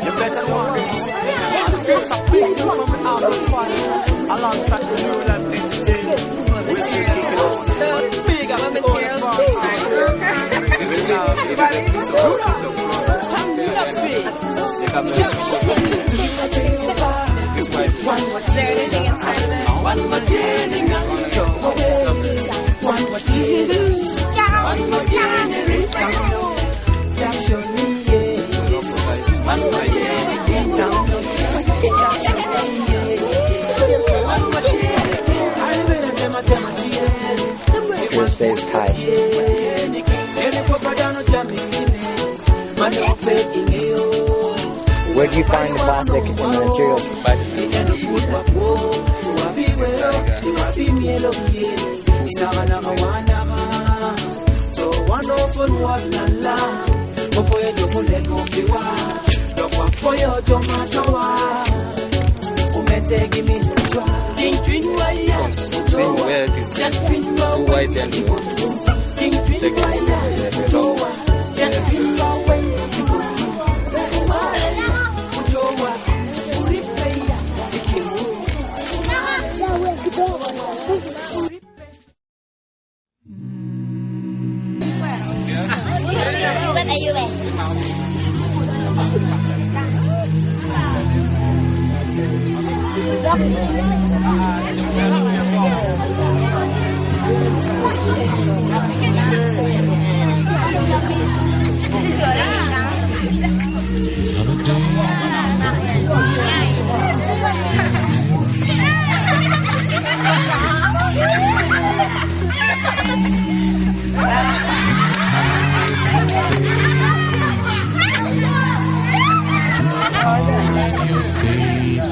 You better know this. Something coming out of fire alongside the new and entertainment. We're still kicking on. Big up to all the Is there anything inside of it? It stays tight. Where do you find the plastic and the materials? Seeing where it is too wide and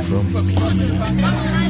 From me.